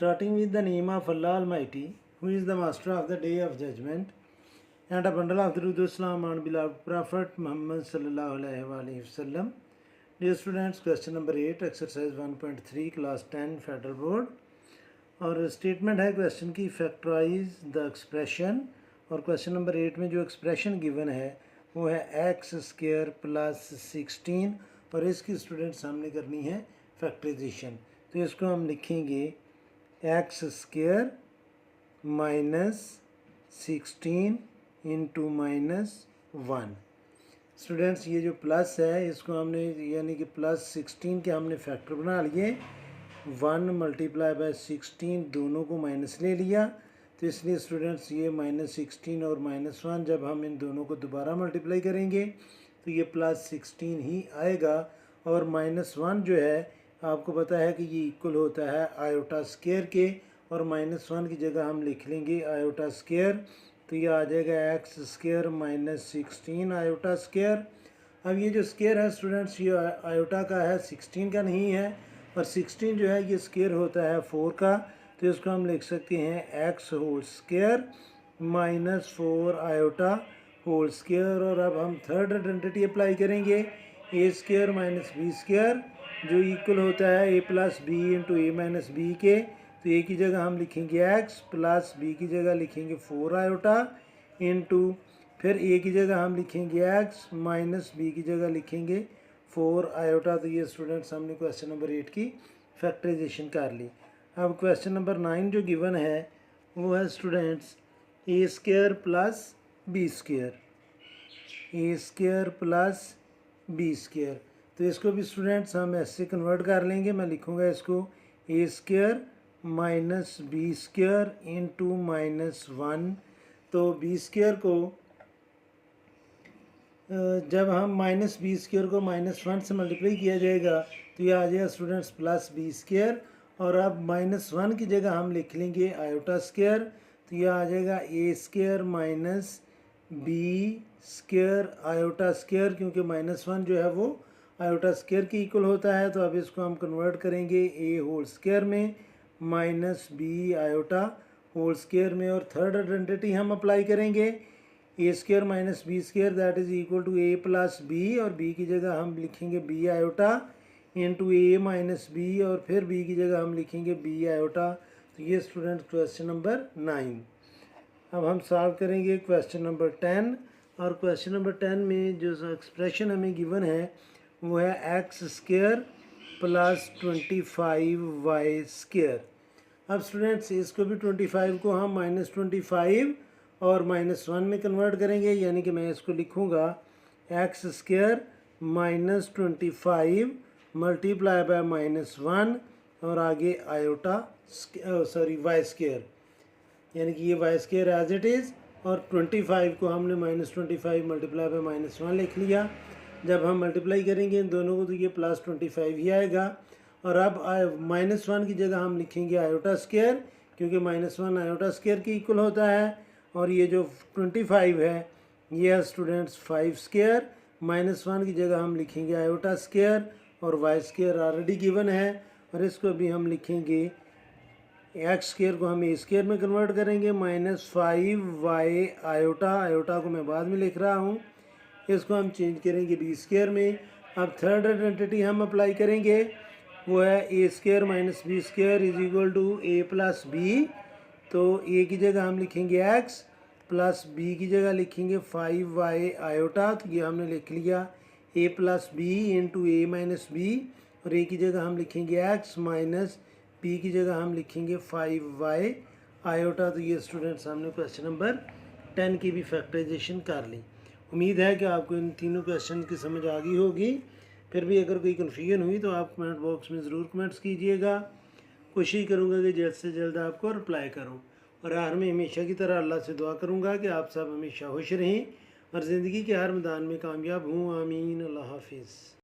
starting with the name of Allah Almighty, who is the master of the day of judgment, and a bundle of Durud Islam on beloved Prophet Muhammad sallallahu alaihi wasallam. Dear students, question number 8, exercise 1.3, class 10, Federal Board. और statement है question की factorise the expression, और question number 8 में जो expression given है वो है X square plus 16, और इसकी स्टूडेंट सामने करनी है फैक्टराइजेशन। तो इसको हम लिखेंगे x square minus 16 into minus 1। Students ये जो प्लस है इसको हमने यानी कि प्लस 16 के हमने फैक्टर बना लिए, 1 मल्टीप्लाई बाय 16 दोनों को माइनस ले लिया, तो इसलिए स्टूडेंट्स ये माइनस 16 और माइनस 1 जब हम इन दोनों को दोबारा मल्टीप्लाई करेंगे तो ये प्लस 16 ही आएगा। और माइनस 1 जो है आपको पता है कि ये इक्वल होता है आयोटा स्क्वायर के, और माइनस 1 की जगह हम लिख लेंगे आयोटा स्क्वायर, तो ये आ जाएगा x square minus 16 iota square. अब ये जो स्क्वायर है स्टूडेंट्स ये आयोटा का है, 16 का नहीं है, और 16 जो है ये स्क्वायर होता है 4 का, तो इसको हम लिख सकते हैं X whole square minus 4 iota whole square. और अब हम थर्ड आइडेंटिटी अप्लाई करेंगे, A square minus B square जो इक्वल होता है A plus B into A minus B के, तो ए की जगह हम लिखेंगे एक्स प्लस बी की जगह लिखेंगे 4 आयोटा इंटू फिर ए की जगह हम लिखेंगे एक्स माइनस बी की जगह लिखेंगे 4 आयोटा। तो ये स्टूडेंट्स हमने क्वेश्चन नंबर 8 की फैक्टराइजेशन कर ली। अब क्वेश्चन नंबर 9 जो गिवन है वो है स्टूडेंट्स ए स्क्वायर प्लस बी स्क्वायर, ए स्क्वायर प्लस बी स्क्वायर। तो इसको भी स्टूडेंट्स हम ऐसे कन्वर्ट कर लेंगे, मैं लिखूँगा इसको A square minus B square into minus 1। तो बी स्क्वायर को जब हम माइनस बी स्क्वायर को माइनस 1 से मल्टीप्लाई किया जाएगा तो ये आ जाएगा स्टूडेंट्स प्लस बी स्क्वायर, और अब माइनस 1 की जगह हम लिख लेंगे आयोटा स्क्वायर, तो ये आ जाएगा A square minus B square iota square, क्योंकि माइनस 1 जो है वो आयोटा स्क्वायर की इक्वल होता है। तो अब इसको हम कन्वर्ट करेंगे ए होल स्क्वायर में minus B iota whole square में, और थर्ड आइडेंटिटी हम अप्लाई करेंगे A square minus B square that is equal to A plus B, और बी की जगह हम लिखेंगे B iota into A minus B, और फिर बी की जगह हम लिखेंगे बी आयोटा। तो ये स्टूडेंट क्वेश्चन नंबर 9। अब हम सॉल्व करेंगे क्वेश्चन नंबर 10, और क्वेश्चन नंबर 10 में जो एक्सप्रेशन हमें गिवन है वो है X square plus 25 Y square. अब स्टूडेंट्स इसको भी 25 को हम माइनस 25 और माइनस 1 में कन्वर्ट करेंगे, यानी कि मैं इसको लिखूँगा X square minus 25 multiply by minus 1 और आगे आयोटा वाई स्क्वायर, यानी कि ये Y square as it is, और 25 को हमने माइनस 25 मल्टीप्लाई बाय माइनस 1 लिख लिया। जब हम मल्टीप्लाई करेंगे इन दोनों को तो ये प्लस 25 ही आएगा। और अब माइनस 1 की जगह हम लिखेंगे आयोटा स्क्वायर, क्योंकि माइनस 1 आयोटा स्क्वायर की इक्वल होता है, और ये जो 25 है ये है स्टूडेंट्स 5 स्क्वायर, माइनस 1 की जगह हम लिखेंगे आयोटा स्क्वायर, और वाई स्क्वायर ऑलरेडी गिवन है, और इसको भी हम लिखेंगे एक्स स्क्वायर को हम ए स्क्वायर में कन्वर्ट करेंगे माइनस 5 वाई आयोटा, आयोटा को मैं बाद में लिख रहा हूँ, इसको हम चेंज करेंगे बी स्क्वायर में। अब थर्ड आइडेंटिटी हम अप्लाई करेंगे वो है A square minus B square is equal to A plus B, तो ए की जगह हम लिखेंगे एक्स प्लस बी की जगह लिखेंगे 5 वाई आयोटा, तो ये हमने लिख लिया ए plus B into A minus B, और ए की जगह हम लिखेंगे एक्स माइनस बी की जगह हम लिखेंगे 5 वाई आयोटा। तो ये स्टूडेंट्स हमने क्वेश्चन नंबर 10 की भी फैक्टराइजेशन कर ली। उम्मीद है कि आपको इन तीनों क्वेश्चन की समझ आ गई होगी। फिर भी अगर कोई कन्फ्यूजन हुई तो आप कमेंट बॉक्स में ज़रूर कमेंट्स कीजिएगा, कोशिश करूँगा कि जल्द से जल्द आपको रिप्लाई करूँ। और हर में हमेशा की तरह अल्लाह से दुआ करूँगा कि आप सब हमेशा खुश रहें और ज़िंदगी के हर मैदान में कामयाब हों। आमीन। अल्लाह हाफिज़।